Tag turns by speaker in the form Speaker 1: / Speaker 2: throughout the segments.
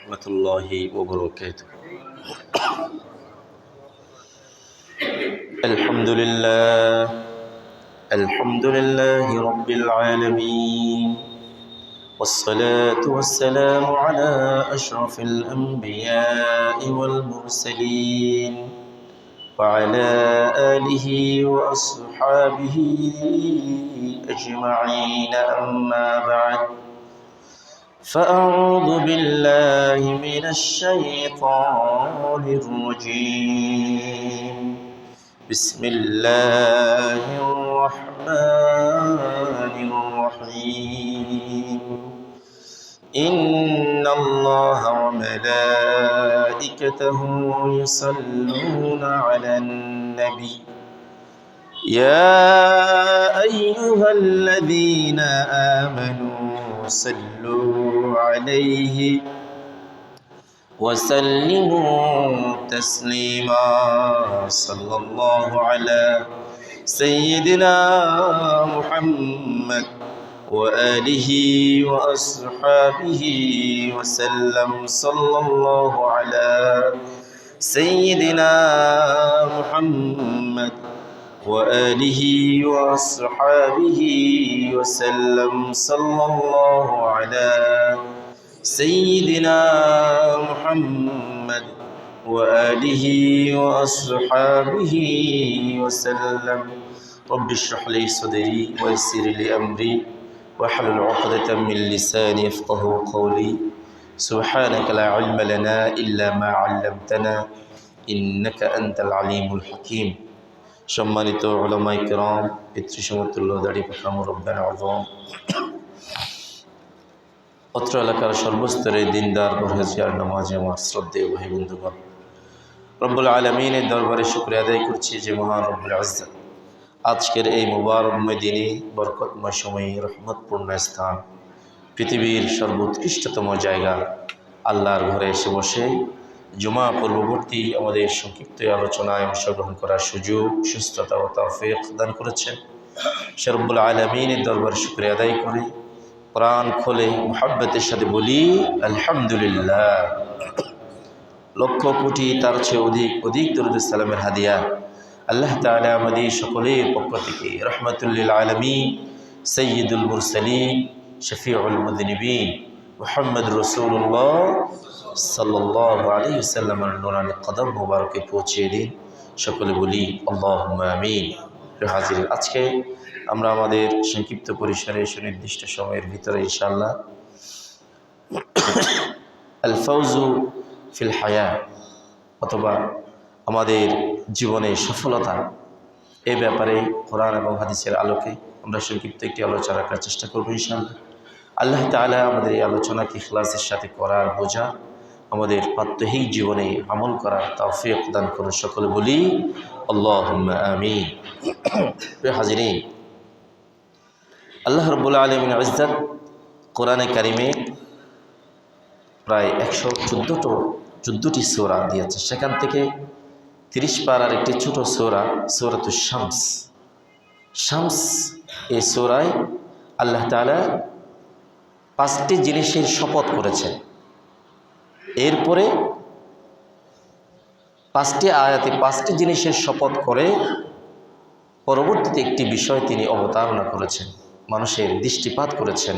Speaker 1: ورحمة الله وبركاته. الحمد لله رب العالمين، والصلاة والسلام على أشرف الأنبياء والمرسلين وعلى آله وأصحابه أجمعين، أما بعد، فأعوذ بالله من الشيطان الرجيم. بسم الله الرحمن الرحيم. إن الله وملائكته يصلون على النبي يا أيها الذين آمنوا صلوا عليه وسلموا تسليما. صلى الله على سيدنا محمد وآله وأصحابه وسلم. صلى الله على سيدنا محمد وآله وأصحابه وسلم. صلى الله على سيدنا محمد وآله وأصحابه وسلم. رب اشرح لي صدري ويسر لي أمري واحلل عقدة من لساني يفقهوا قولي. سبحانك لا علم لنا إلا ما علمتنا إنك أنت العليم الحكيم. সম্মানিত উলামায়ে কিরাম, পিতৃসমতুল্য দাড়ি পাকা মুরব্বান আযম, অত্র এলাকার সর্বস্তরের দিনদার পরহেজগার নামাজি আমার শ্রদ্ধেয় ভাই বন্ধুগণ, রব্বুল আলামিনের দরবারে শুকরিয়া আদায় করছি যে মহান রব্বুল ইজ্জত আজকের এই মুবারকময় দিনে, বরকতময় সময়ে, রহমতপূর্ণ স্থান, পৃথিবীর সর্বোৎকৃষ্টতম জায়গা আল্লাহর ঘরে এসে বসে জুমা পূর্ববর্তী আমাদের সংক্ষিপ্ত আলোচনায় অংশগ্রহণ করার সুযোগ, সুস্থতা ও তৌফিক দান করেছেন। সে রব্বুল আলামিনের দরবারে শুকরিয়া আদায় করে কোরআন খোলে মুহাব্বতের সাথে বলি আলহামদুলিল্লাহ। লক্ষ কোটি তার চেয়ে অধিক দরুদ সালামের হাদিয়া আল্লাহ তাআলা আমাদের সকলের পক্ষ থেকে রহমাতুল্লিল আলামিন সাইয়্যিদুল মুরসালিন শফিউল মুযনিবিন মুহাম্মদুর রাসূলুল্লাহ সাল্লাল্লাহু আলাইহি ওয়াসাল্লামের নূরানি কদম মোবারকে পৌঁছে দিন। সকলে বলি আল্লাহুম্মা আমিন। হাজির, আজকে আমরা আমাদের সংক্ষিপ্ত পরিসরে সুনির্দিষ্ট সময়ের ভিতরে ইনশাআল্লাহ আল ফাউজু ফিল হায়া, অথবা আমাদের জীবনে সফলতা, এই ব্যাপারে কোরআন এবং হাদিসের আলোকে আমরা সংক্ষিপ্ত একটি আলোচনা রাখার চেষ্টা করবো ইনশাআল্লাহ। আল্লাহ তাআলা আমাদের এই আলোচনাকে ইখলাসের সাথে করার, বোঝা, আমাদের প্রাত্যহিক জীবনে আমল করার তৌফিক দান করুন। সকলে বলি আল্লাহুম্মা আমিন। হাজিরিন, আল্লাহ রাব্বুল আলামিনের ইজ্জত কোরআনে কারিমে প্রায় 114টি সূরা দিয়েছে। সেখান থেকে 30 পারার একটি ছোট সূরা, সূরাতুশ শামস। শামস এই সূরায় আল্লাহ তাআলা 5টি জিনিসের শপথ করেছেন। এরপরে 5টি আয়াতে 5টি জিনিসের শপথ করে পরবর্তীতে একটি বিষয় তিনি অবতারণা করেছেন, মানুষের দৃষ্টিপাত করেছেন,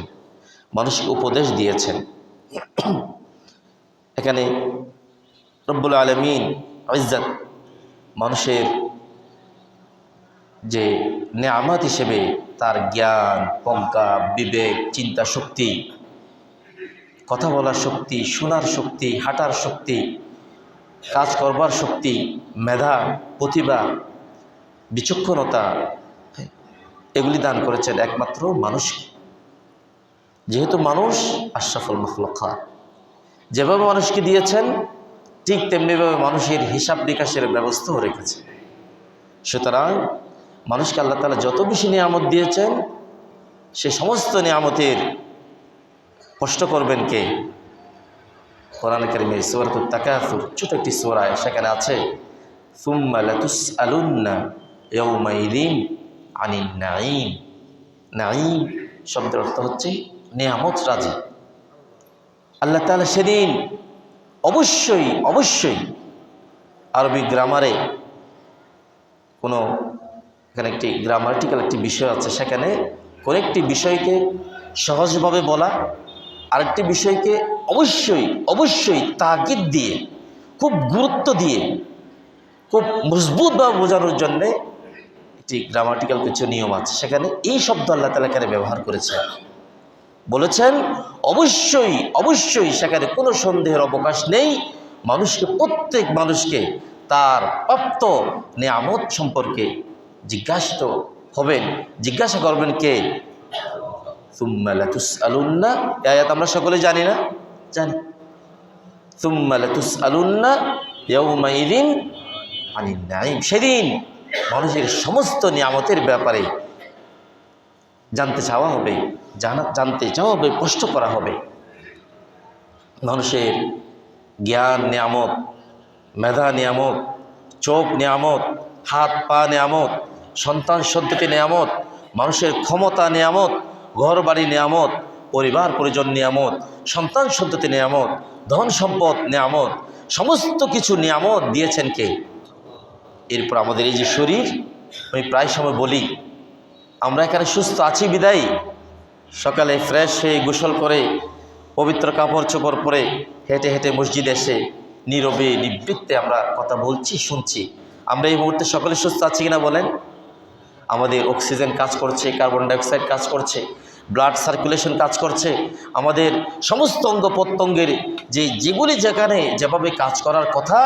Speaker 1: মানুষকে উপদেশ দিয়েছেন। এখানে রব্বুল আলামিন ইজ্জত মানুষের যে নেয়ামত হিসেবে তার জ্ঞান, প্রজ্ঞা, বিবেক, চিন্তা শক্তি, কথা বলার শক্তি, শোনার শক্তি, হাঁটার শক্তি, কাজ করবার শক্তি, মেধা, প্রতিভা, বিচক্ষণতা, এগুলি দান করেছেন একমাত্র মানুষকে। যেহেতু মানুষ আশরাফুল মাখলুকাত, যেভাবে মানুষকে দিয়েছেন ঠিক তেমনিভাবে মানুষের হিসাব নিকাশের ব্যবস্থাও রেখেছেন। সুতরাং মানুষকে আল্লাহ তাআলা যত বেশি নিয়ামত দিয়েছেন, সে সমস্ত নিয়ামতের কষ্ট করবেন কে? কোরআন কারীমে সূরাতুত তাকাসুর ছোট একটি সূরা, সেখানে আছে সুম্মা লাতুসআলুন্না ইয়াউমাইযিন আনিন নাঈম। নাঈম শব্দের অর্থ হচ্ছে নিয়ামত রাজি। আল্লাহ তাআলা সেদিন অবশ্যই অবশ্যই আরবি গ্রামারে কোনো এখানে একটি গ্রামাটিক্যাল একটি বিষয় আছে, সেখানে কোনো একটি বিষয়কে সহজভাবে বলা, আরেকটি বিষয়কে অবশ্যই অবশ্যই তাগিদ দিয়ে, খুব গুরুত্ব দিয়ে, খুব মজবুতভাবে বোঝানোর জন্যে একটি গ্রামাটিক্যাল কিছু নিয়ম আছে। সেখানে এই শব্দ আল্লাহ তাআলা এখানে ব্যবহার করেছেন, বলেছেন অবশ্যই অবশ্যই, সেখানে কোনো সন্দেহের অবকাশ নেই। মানুষকে, প্রত্যেক মানুষকে তার প্রাপ্ত নিয়ামত সম্পর্কে জিজ্ঞাসিত হবেন, জিজ্ঞাসা করবেন কে? সুম্মা লাতুসআলুন্না, এই আয়াত আমরা সকলে জানি না? জানি। সুম্মা লাতুসআলুন্না ইয়াউমাইযিন আনিন নাঈম, সেদিন মানুষের সমস্ত নিয়ামতের ব্যাপারে জানতে চাওয়া হবে, জানতে চাওয়া হবে, প্রশ্ন করা হবে। মানুষের জ্ঞান নিয়ামত, মেধা নিয়ামত, চোখ নিয়ামত, হাত পা নিয়ামত, সন্তান সন্ততি নিয়ামত, মানুষের ক্ষমতা নিয়ামত, ঘর বাড়ি নিয়ামত, পরিবার পরিজন নিয়ামত, সন্তান সন্ততি নিয়ামত, ধন সম্পদ নিয়ামত, সমস্ত কিছু নিয়ামত দিয়েছেন কে? এরপর আমাদের এই যে শরীর, আমি প্রায় সময় বলি আমরা এখানে সুস্থ আছি বিদায়ী সকালে ফ্রেশ হয়ে গোসল করে পবিত্র কাপড় চোপড় পরে হেঁটে হেঁটে মসজিদে এসে নীরবে নিবৃত্তে আমরা কথা বলছি, শুনছি। আমরা এই মুহূর্তে সকলে সুস্থ আছি কিনা বলেন? আমাদের অক্সিজেন কাজ করছে, কার্বন ডাইঅক্সাইড কাজ করছে, ব্লাড সার্কুলেশন কাজ করছে, আমাদের সমস্ত অঙ্গ প্রত্যঙ্গের যেগুলি যেখানে যেভাবে কাজ করার কথা,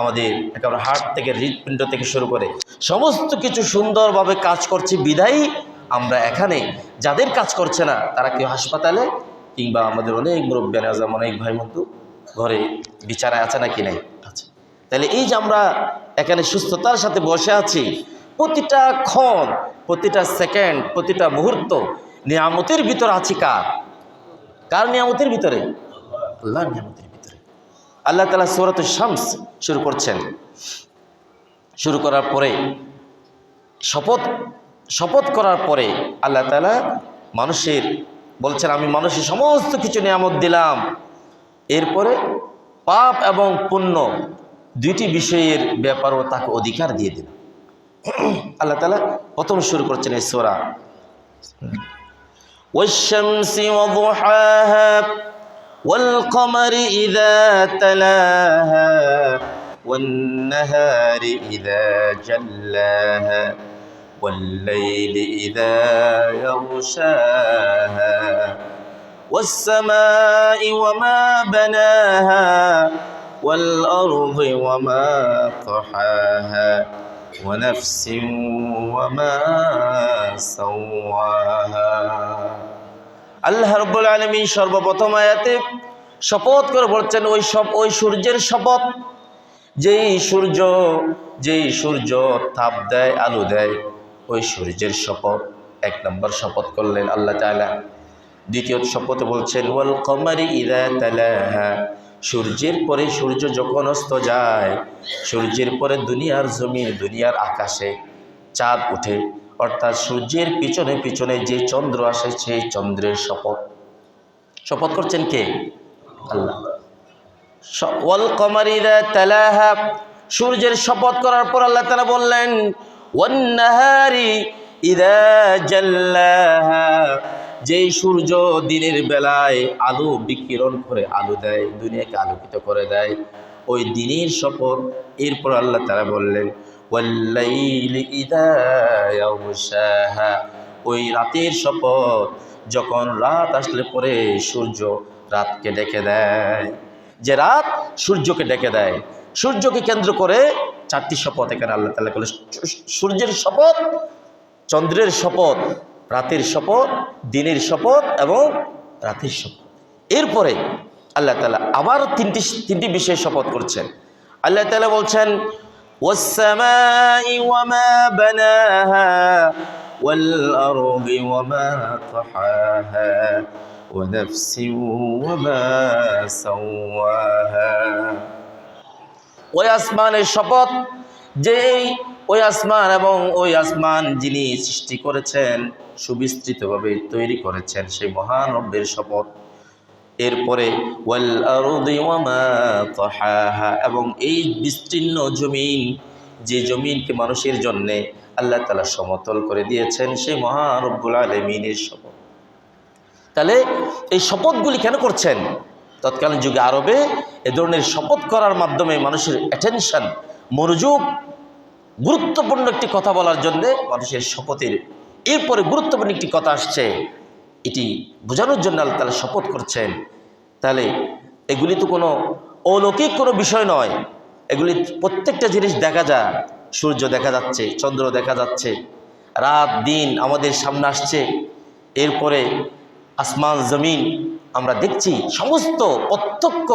Speaker 1: আমাদের একেবারে হার্ট থেকে হৃৎপিণ্ড থেকে শুরু করে সমস্ত কিছু সুন্দরভাবে কাজ করছে বিধায়ী আমরা এখানে। যাদের কাজ করছে না তারা কেউ হাসপাতালে, কিংবা আমাদের অনেক মুরব্বিয়ান আজম, অনেক ভাই বন্ধু ঘরে বিছানায় আছে নাকি নাই? আছে। তাহলে এই যে আমরা এখানে সুস্থতার সাথে বসে আছি, প্রতিটা ক্ষণ, প্রতিটা সেকেন্ড, প্রতিটা মুহূর্ত নিয়ামতের ভিতর আছি কার? কার নিয়ামতের ভিতরে? আল্লাহর নিয়ামতের ভিতরে। আল্লাহ তাআলা সূরাতুশ শামস শুরু করছেন। শুরু করার পরে শপথ করার পরে আল্লাহ তাআলা মানুষের বলছেন আমি মানুষের সমস্ত কিছু নিয়ামত দিলাম। এরপরে পাপ এবং পুণ্য দুইটি বিষয়ের ব্যাপারও তাকে অধিকার দিয়ে দিল। আল্লাহ তাআলা প্রথম শুরু করছেন এই সূরা, ওয়াশ-শামসি ওয়া-দুহাহা ওয়াল-কমারি ইযা তালাহা ওয়ান-নাহারি ইযা জাল্লাহা ওয়াল-লাইলি ইযা ইয়াগশাহা ওয়াস-সামাই ওয়া-মা বানাহা ওয়াল-আরদি ওয়া-মা তাহাহা ونفس وما سواها। আল্লাহ রাব্বুল আলামিন সর্বপ্রথম আয়াতে শপথ করে বলছেন ওই সূর্যের শপথ, যেই সূর্য তাপ দেয়, আলো দেয়, ওই সূর্যের শপথ। এক নম্বর শপথ করলেন আল্লাহ তাআলা। দ্বিতীয় শপথে বলছেন ওয়াল কমারি ইযা তালাহা, সূর্যের পরে সূর্য যখন অস্ত যায়, সূর্যের পরে দুনিয়ার জমিন, দুনিয়ার আকাশে চাঁদ ওঠে, অর্থাৎ সূর্যের পিছনে পিছনে যে চন্দ্র আসে সেই চন্দ্রের শপথ। শপথ করছেন কে? আল্লাহ। ওয়াল কমারি ইযা তালাহা, সূর্যের শপথ করার পর আল্লাহ তাআলা বললেন ওয়ান নাহারি ইযা জাল্লাহা, যেই সূর্য দিনের বেলায় আলো বিকিরণ করে, আলো দেয়, দুনিয়াকে আলোকিত করে দেয়, ওই দিনের শপথ। এরপর আল্লাহ তাআলা বললেন ওয়াল-লাইলি ইযা ইয়াগশাহা, ওই রাতের শপথ, যখন রাত আসলে পরে সূর্য রাতকে ডেকে দেয়। যে রাত সূর্যকে ডেকে দেয়, সূর্যকে কেন্দ্র করে চারটি শপথ এখানে আল্লাহ তাআলা বলে, সূর্যের শপথ, চন্দ্রের শপথ, রাতের শপথ, দিনের শপথ এবং রাতের শপথ। এরপরে আল্লাহ তাআলা আবার তিনটি বিষয়ে শপথ করছেন। আল্লাহ তাআলা বলছেন ওয়াস-সামাই ওয়া-মা বানাহা ওয়াল-আরদি ওয়া-মা তাহাহা ওয়া নাফসিন ওয়া-মা সাওয়াহা, ওই আসমানের শপথ, ওই আসমান এবং ওই আসমান যিনি সৃষ্টি করেছেন, সুবিস্তৃতভাবে তৈরি করেছেন, সেই মহান রব্বের শপথ। এরপরে ওয়াল আরদি ওয়া মা তাহাহা, এবং এই বিস্তীর্ণ জমিন, যে জমিনকে মানুষের জন্যে আল্লাহ তাআলা সমতল করে দিয়েছেন, সেই মহান রব্বুল আলামিনের শপথ। তাহলে এই শপথগুলি কেন করছেন? তৎকালীন যুগে আরবে এ ধরনের শপথ করার মাধ্যমে মানুষের অ্যাটেনশন, মনোযোগ, গুরুত্বপূর্ণ একটি কথা বলার জন্যে মানুষের শপথের এরপরে গুরুত্বপূর্ণ একটি কথা আসছে, এটি বোঝানোর জন্য আল্লাহ তাআলা শপথ করছেন। তাহলে এগুলি তো কোনো অলৌকিক কোনো বিষয় নয়, এগুলি প্রত্যেকটা জিনিস দেখা যায়। সূর্য দেখা যাচ্ছে, চন্দ্র দেখা যাচ্ছে, রাত দিন আমাদের সামনে আসছে, এরপরে আসমান জমিন আমরা দেখছি, সমস্ত প্রত্যক্ষ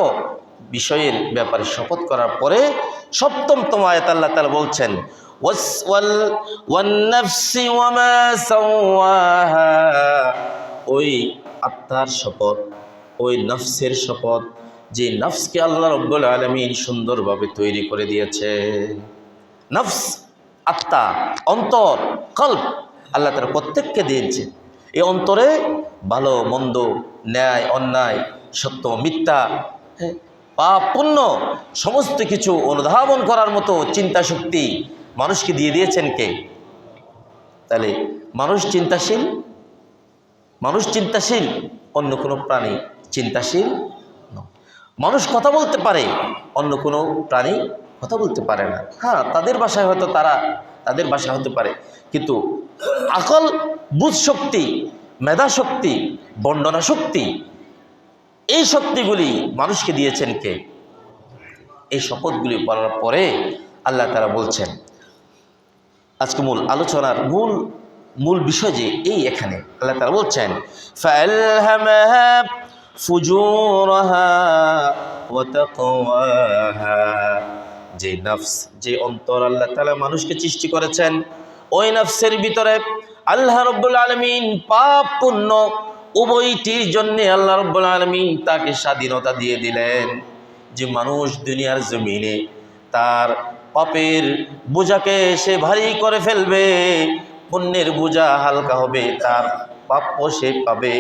Speaker 1: বিষয়ের ব্যাপারে শপথ করার পরে সপ্তমতম আয়াত আল্লাহ তাআলা বলছেন ওয়ান-নাফসি ওয়া মা সাওয়াহা, ওই আত্মার শপথ, ওই নফসের শপথ, যে নফসকে আল্লাহ রাব্বুল আলামিন সুন্দরভাবে তৈরি করে দিয়েছে। নফস, আত্মা, অন্তর, কল্ব আল্লাহ তাআলা প্রত্যেককে দিয়েছে। এই অন্তরে ভালো মন্দ, ন্যায় অন্যায়, সত্য মিথ্যা, পাপ পুণ্য সমস্ত কিছু অনুধাবন করার মতো চিন্তা শক্তি মানুষকে দিয়ে দিয়েছেন কে? তাহলে মানুষ চিন্তাশীল, অন্য কোনো প্রাণী চিন্তাশীল নয়। মানুষ কথা বলতে পারে, অন্য কোনো প্রাণী কথা বলতে পারে না। হ্যাঁ, তাদের ভাষায় হতে পারে, কিন্তু আকল, বুঝ শক্তি, মেধা শক্তি, বর্ণনা শক্তি, এই শক্তিগুলি মানুষকে দিয়েছেন কে? এই শপথগুলি বলার পরে আল্লাহ তাআলা বলছেন, আজকে মূল আলোচনার মূল বিষয় যে এই এখানে আল্লাহ তাআলা বলছেন ফাআলহামাহা ফুজুরাহা ওয়া তাকওয়াহা, যে নফস, যে অন্তর আল্লাহ তাআলা মানুষকে সৃষ্টি করেছেন, ওই নফসের ভিতরে আল্লাহ রাব্বুল আলামিন পাপ পুণ্য উভয়টির জন্য আল্লাহ রাব্বুল আলামিন তাকে স্বাধীনতা দিয়ে দিলেন, যে মানুষ দুনিয়ার জমিনে তার পাপের বোঝাকে সে ভারী করে ফেলবে, পুণ্যের বোঝা হালকা হবে, তার প্রাপ্য সে পাবে।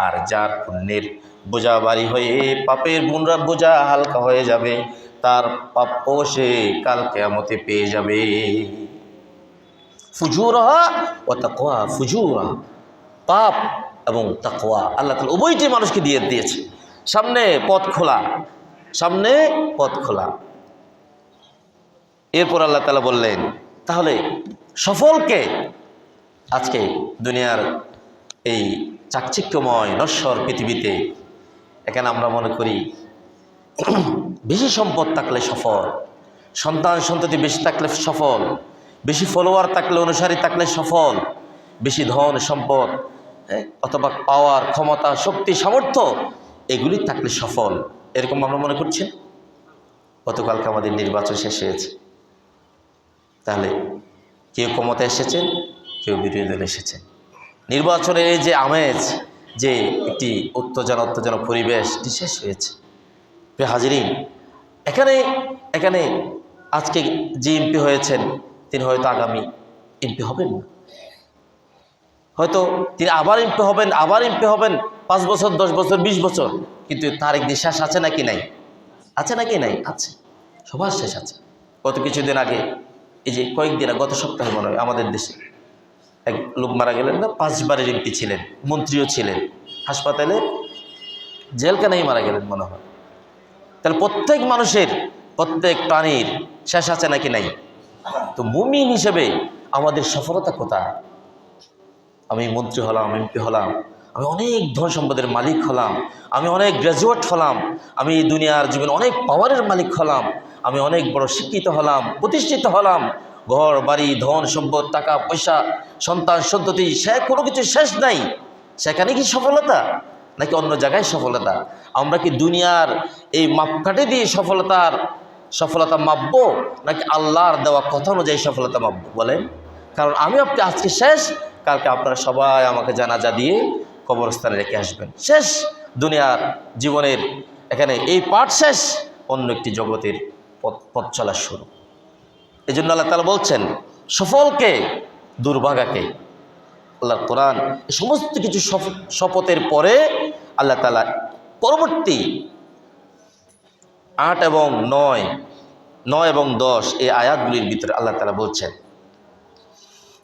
Speaker 1: আর যার পুণ্যের বোঝা ভারী হয়ে পাপের বোঝা হালকা হয়ে যাবে, তার প্রাপ্য সে কাল কিয়ামতে পেয়ে যাবে। ফুজুরহা ওয়া তাকওয়া, ফুজুরা পাপ এবং তাকওয়া আল্লাহ তাআলা উভয়টি মানুষকে দিয়ে দিয়েছে। সামনে পথ খোলা। এরপর আল্লাহ তাআলা বললেন, তাহলে সফলকে? আজকে দুনিয়ার এই চাকচিক্যময় নশ্বর পৃথিবীতে এখানে আমরা মনে করি বেশি সম্পদ থাকলে সফল, সন্তান সন্ততি বেশি থাকলে সফল, বেশি ফলোয়ার থাকলে, অনুসারী থাকলে সফল, বেশি ধন সম্পদ অথবা পাওয়ার, ক্ষমতা, শক্তি, সামর্থ্য এগুলি থাকলে সফল, এরকম আমরা মনে করছি। গতকালকে আমাদের নির্বাচন শেষ হয়েছে, তাহলে কেউ ক্ষমতা এসেছেন, কেউ বিরোধী দলে এসেছেন। নির্বাচনের এই যে আমেজ, যে একটি উত্তেজনা পরিবেশ শেষ হয়েছে। হাজিরিন, এখানে আজকে যে এমপি হয়েছেন তিনি হয়তো আগামী এমপি হবেন না, হয়তো তিনি আবার এমপি হবেন 5 বছর, 10 বছর, 20 বছর, কিন্তু তার একদিন শেষ আছে নাকি নাই? আছে, সবার শেষ আছে। গত কিছুদিন আগে, এই যে কয়েকদিন, গত সপ্তাহে মনে হয় আমাদের দেশে এক লোক মারা গেলেন না, 5 বারের এমপি ছিলেন, মন্ত্রীও ছিলেন, হাসপাতালে জেলখানায় মারা গেলেন মনে হয়। তাহলে প্রত্যেক মানুষের, প্রত্যেক প্রাণীর শেষ আছে নাকি নাই? তো মুমিন হিসেবে আমাদের সফলতা কোথায়? আমি মন্ত্রী হলাম, এমপি হলাম, আমি অনেক ধন সম্পদের মালিক হলাম, আমি অনেক গ্র্যাজুয়েট হলাম, আমি এই দুনিয়ার জীবনে অনেক পাওয়ারের মালিক হলাম, আমি অনেক বড় শিক্ষিত হলাম, প্রতিষ্ঠিত হলাম, ঘর বাড়ি, ধন সম্পদ, টাকা পয়সা, সন্তান সন্ততি, সে কোনো কিছু শেষ নাই। সেখানে কি সফলতা, নাকি অন্য জায়গায় সফলতা? আমরা কি দুনিয়ার এই মাপকাঠি দিয়ে সফলতা মাপবো, নাকি আল্লাহর দেওয়া কথা অনুযায়ী সফলতা মাপবো? বলেন। কারণ আমি আপনি আজকে শেষ, কালকে আপনারা সবাই আমাকে জানাজা দিয়ে কবরস্থানে রেখে আসবেন। শেষ দুনিয়ার জীবনের, এখানে এই পাঠ শেষ, অন্য একটি জগতের পথ চলা শুরু। এই জন্য আল্লাহ তাআলা বলছেন সফলকে, দুর্ভাগাকে। আল্লাহ কোরআন সমস্ত কিছু শপথের পরে আল্লাহ তাআলা পরবর্তী 8 এবং 9 এবং 10 এই আয়াতগুলির ভিতরে আল্লাহ তাআলা বলছেন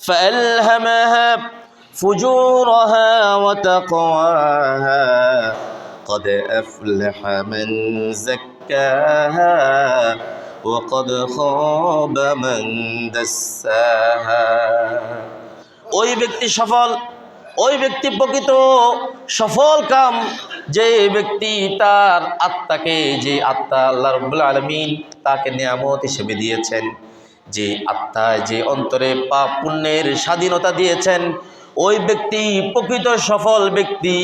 Speaker 1: فألهمها فجورها وتقواها قد أفلح من زكاها وقد خاب من دساها ওই ব্যক্তি সফল, ওই ব্যক্তি প্রকৃত সফল কাম যে ব্যক্তি তার আত্মাকে, যে আত্মা আল্লাহ রাব্বুল আলামিন তাকে নিয়ামত হিসেবে দিয়েছেন, যে আত্মায় যে অন্তরে পাপ পুণ্যের স্বাধীনতা দিয়েছেন, ওই ব্যক্তি প্রকৃত সফল ব্যক্তি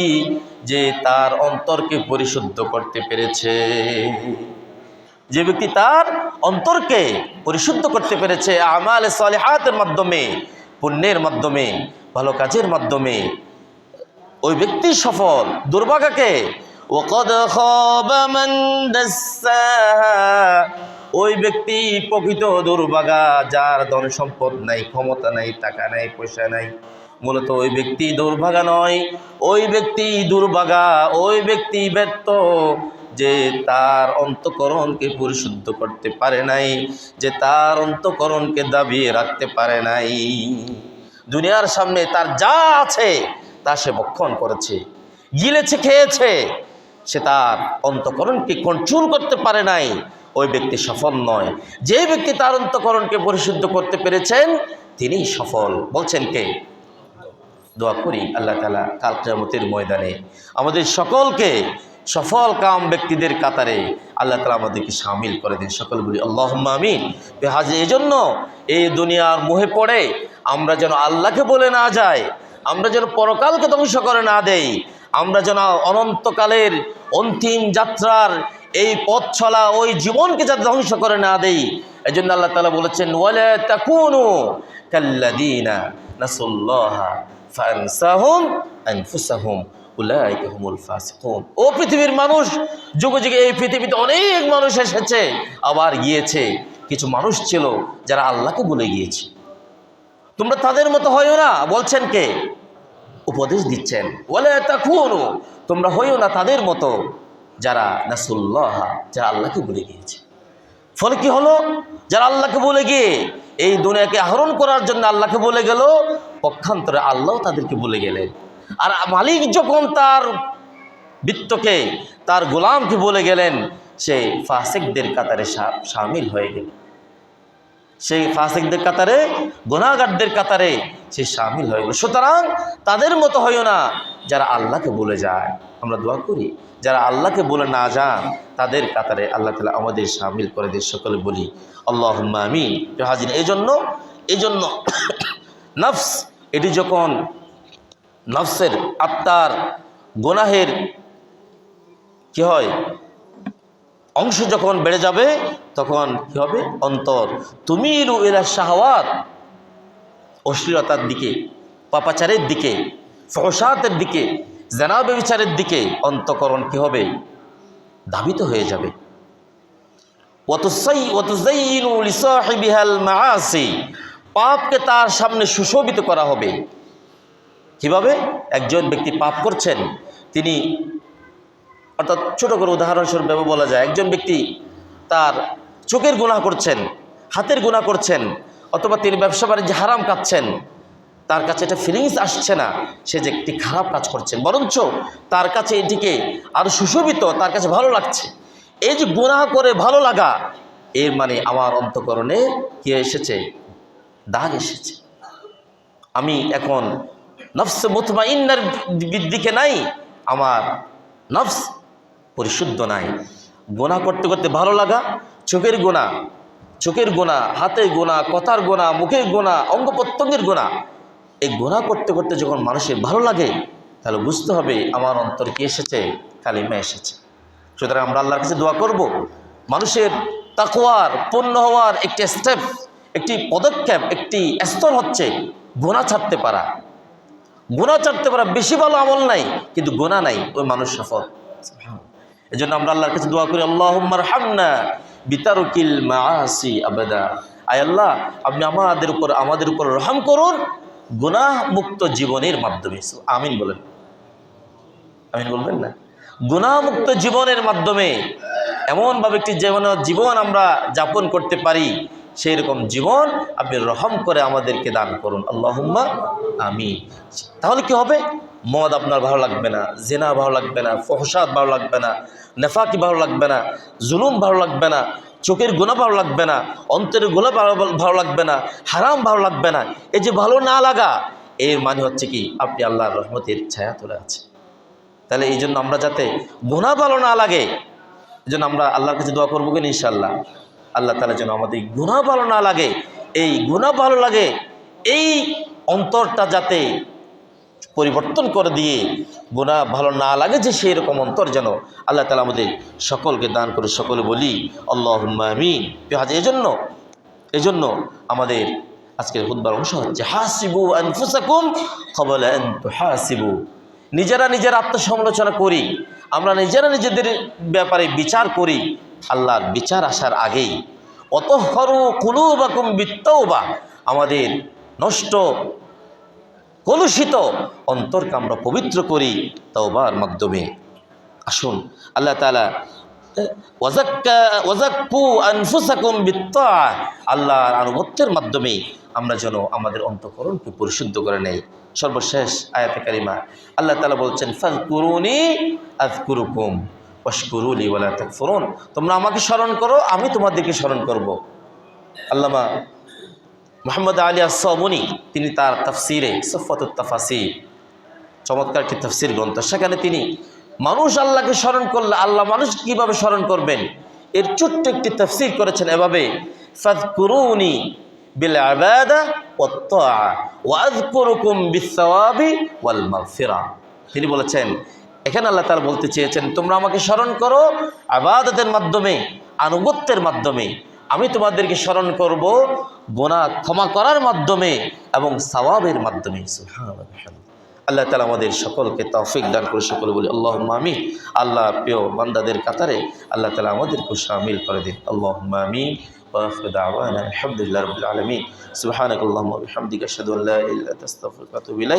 Speaker 1: যে তার অন্তরকে পরিশুদ্ধ করতে পেরেছে, যে ব্যক্তি তার অন্তরকে পরিশুদ্ধ করতে পেরেছে আমাল সালিহাতের মাধ্যমে, পুণ্যের মাধ্যমে, ভালো কাজের মাধ্যমে, ওই ব্যক্তি সফল। দুর্ভাগাকে ওয়াকাদ খাবা মান দাসসাহা, ওই ব্যক্তি প্রকৃত দুর্ভাগা যার ধন সম্পদ নাই, ক্ষমতা নাই, টাকা নাই, পয়সা নাই। মূলত ওই ব্যক্তি দুর্ভাগা নয়, ওই ব্যক্তি দুর্ভাগা, ওই ব্যক্তি ব্যর্থ যে তার অন্তঃকরণকে পরিশুদ্ধ করতে পারে নাই, যে তার অন্তঃকরণকে দাবিয়ে রাখতে পারে নাই। দুনিয়ার সামনে তার যা আছে তা সে ভক্ষণ করেছে, গিলেছে, খেয়েছে, সে তার অন্তঃকরণকে কন্ট্রোল করতে পারে নাই, ওই ব্যক্তি সফল নয়। যে ব্যক্তি তার অন্তঃকরণকে পরিশুদ্ধ করতে পেরেছেন তিনি সফল। বলছেন কে? দোয়া করি আল্লাহ তাআলা কাল কিয়ামতের ময়দানে আমাদের সকলকে সফল কাম ব্যক্তিদের কাতারে আল্লাহ তাআলা আমাদেরকে শামিল করে দিন। সকল বলি আল্লাহুম্মা আমিন। বেহাজে এজন্য এই দুনিয়ার মোহে পড়ে আমরা যেন আল্লাহকে বলে না যাই, আমরা যেন পরকালকে ধ্বংস করে না দেই, আমরা যেন অনন্তকালের অন্তিম যাত্রার এই পথ চলা ওই জীবনকে যাতে ধ্বংস করে না দেই। এই জন্য আল্লাহ তাআলা বলেছেন ওয়ালা তাকুনু কাল্লাযীনা নাসুল্লাহা ফানসাহুম আনফুসাহুম উলাইকা হুমুল ফাসিকুন। ও পৃথিবীর মানুষ, যুগে যুগে এই পৃথিবীতে অনেক মানুষ এসেছে আবার গিয়েছে, কিছু মানুষ ছিল যারা আল্লাহকে ভুলে গিয়েছে, তোমরা তাদের মতো হইও না। বলছেন কে? উপদেশ দিচ্ছেন ওয়ালা তাকুনু, তোমরা হইও না তাদের মতো যারা নাসুল্লাহ, যারা আল্লাহকে ভুলে গিয়েছে। ফলে কি হলো? যারা আল্লাহকে ভুলে গিয়ে এই দুনিয়াকে আহরণ করার জন্য আল্লাহকে ভুলে গেল, পক্ষান্তরে আল্লাহ তাদেরকে ভুলে গেলেন। আর মালিক যখন তার বিত্তকে, তার গোলামকে বলে গেলেন, সে ফাসিকদের কাতারে শামিল হয়ে গেল, সেই ফাসিকদের কাতারে, গুনাহগারদের কাতারে সে শামিল হয়ে গেল। সুতরাং তাদের মতো হইও না যারা আল্লাহকে বলে যায়। আমরা দোয়া করি যারা আল্লাহকে বলে না যান তাদের কাতারে আল্লাহ তাআলা আমাদের শামিল করে দিয়ে সকলে বলি আল্লাহুম্মা আমিন। হাজির এই জন্য নফস, এটি যখন নফসের আত্মার গুনাহের কি হয়, অংশ যখন বেড়ে যাবে তখন কি হবে? অন্তর তুমিলু ইলা শাহওয়াত, অশ্লীলতার দিকে, পাপাচারের দিকে, ফহশাতের দিকে, জিনা ব্যভিচারের দিকে অন্তঃকরণ কি হবে? ধাবিত হয়ে যাবে। ওয়াতুযায়্যিনু লিসাহিবিহাল মাআসি, পাপকে তার সামনে সুশোভিত করা হবে। কিভাবে? একজন ব্যক্তি পাপ করছেন, তিনি, অর্থাৎ ছোট করে উদাহরণস্বরূপ বলা যায়, একজন ব্যক্তি তার চোখের গুনাহ করছেন, হাতের গুনাহ করছেন, অথবা তিনি ব্যবসা বাণিজ্যে হারাম খাচ্ছেন, তার কাছে এটা ফিলিংস আসছে না সে যে একটি খারাপ কাজ করছেন, বরঞ্চ তার কাছে এটিকে আরো সুশোভিত, তার কাছে ভালো লাগছে। এই যে গুনাহ করে ভালো লাগা, এর মানে আমার অন্তঃকরণে কি এসেছে? দাগ এসেছে। আমি এখন নফস মুতমাইন্নার দিকে নাই, আমার নফস পরিশুদ্ধ নাই। গুনাহ করতে করতে ভালো লাগা, চোখের গুনাহ, হাতের গুনাহ, কথার গুনাহ, মুখের গুনাহ, অঙ্গ প্রত্যঙ্গের গুনাহ, এই গুনাহ করতে করতে যখন মানুষের ভালো লাগে তাহলে বুঝতে হবে আমার অন্তর কি এসেছে? কালিমা এসেছে। সুতরাং আমরা আল্লাহর কাছে দোয়া করব, মানুষের তাকওয়ার পূর্ণ হওয়ার একটি স্টেপ, একটি পদক্ষেপ, একটি স্তর হচ্ছে গুনাহ ছাড়তে পারা। গুনাহ ছাড়তে পারা বেশি ভালো আমল নাই, কিন্তু গুনাহ নাই, ওই মানুষ সফল। এজন্য আমরা আল্লাহর কাছে দোয়া করি আল্লাহুম্মা আরহামনা বিতারকিল মাআসি আবাদা। আয় আল্লাহ, আপনি আমাদের উপর রহম করুন গুনাহ মুক্ত জীবনের মাধ্যমে। আমিন বলেন, আমিন বলবেন না? গুনাহমুক্ত জীবনের মাধ্যমে এমনভাবে একটি জীবন আমরা যাপন করতে পারি, সেই রকম জীবন আপনি রহম করে আমাদেরকে দান করুন, আল্লাহুম্মা আমিন। তাহলে কি হবে? মদ আপনার ভালো লাগবে না, জেনা ভালো লাগবে না, ফহশাত ভালো লাগবে না, নেফাকি ভালো লাগবে না, জুলুম ভালো লাগবে না, চোখের গুনাহ ভালো লাগবে না, অন্তরের গুনাহ ভালো লাগবে না, হারাম ভালো লাগবে না। এই যে ভালো না লাগা, এর মানে হচ্ছে কি আপনি আল্লাহর রহমতের ছায়া তোলে আছে। তাহলে এই জন্য আমরা যাতে গুনাহ ভালো না লাগে, এই জন্য আমরা আল্লাহর কাছে দোয়া করবো কিনা ইনশাআল্লাহ, আল্লাহ তাআলা যেন আমাদের গুনাহ ভালো না লাগে, এই গুনাহ ভালো লাগে এই অন্তরটা যাতে পরিবর্তন করে দিয়ে গুনাহ ভালো না লাগে যে সেই রকম অন্তর যেন আল্লাহ তাআলা আমাদের সকলকে দান করে। সকলে বলি আল্লাহুম্মা আমিন। এজন্য আমাদের আজকের খুতবার অংশ হচ্ছে হাসিবু আনফুসাকুম ক্বাবলা আন তুহাসিবু। নিজেরা আত্মসমালোচনা করি, আমরা নিজেদের ব্যাপারে বিচার করি আল্লাহর বিচার আসার আগেই। অতহরু কুলুবাকুম বিত্তাওবা, আমাদের নষ্ট কলুষিত অন্তরকে আমরা পবিত্র করি তাওবার মাধ্যমে। আসুন আল্লাহ তাআলা ওয়াজাক্কু আনফুসাকুম বিত্তাআ, আল্লাহর আনুগত্যের মাধ্যমে আমরা যেন আমাদের অন্তঃকরণকে পরিশুদ্ধ করে নেই। সর্বশেষ আয়াতে কারিমা আল্লাহ তাআলা বলছেন ফাযকুরুনি আযকুরুকুম ওয়াশকুরুলি ওয়ালা তাকফুরুন, তোমরা আমাকে স্মরণ করো, আমি তোমাদেরকে স্মরণ করব। আল্লামা মুহাম্মদ আলী আস-সাবুনী তিনি তার তাফসিরে সুফাতুত তাফাসির, চমৎকার একটি তাফসির গ্রন্থ, সেখানে তিনি মানুষ আল্লাহকে স্মরণ করলে আল্লাহ মানুষ কিভাবে স্মরণ করবেন এর ছোট্ট একটি তাফসির করেছেন এভাবে, ফাযকুরুনি বিল ইবাদা ওয়াত তাআ ওয়া আযকুরুকুম বিস সাওয়াবি ওয়াল মাগফিরা। তিনি বলেছেন এখানে আল্লাহ তাআলা বলতে চেয়েছেন তোমরা আমাকে স্মরণ করো ইবাদতের মাধ্যমে, আনুগত্যের মাধ্যমে, আমি তোমাদেরকে স্মরণ করব গুনাহ ক্ষমা করার মাধ্যমে এবং সওয়াবের মাধ্যমে। সুবহানাল্লাহ। আল্লাহ তাআলা আমাদের সকলকে তৌফিক দান করে। সকলে বলি আল্লাহুম্মা আমিন। আল্লাহ প্রিয় বান্দাদের কাতারে আল্লাহ তাআলা আমাদেরকে শামিল করে দিন, আল্লাহুম্মা আমিন। ওয়া আখিরু দাওয়ানা আলহামদুলিল্লাহি রাব্বিল আলামিন। সুবহানাকাল্লাহুম্মা ওয়া বিহামদিকা আশহাদু আল্লা ইলাহা ইল্লা আনতা আস্তাগফিরুকা ওয়া আতুবু ইলাইক।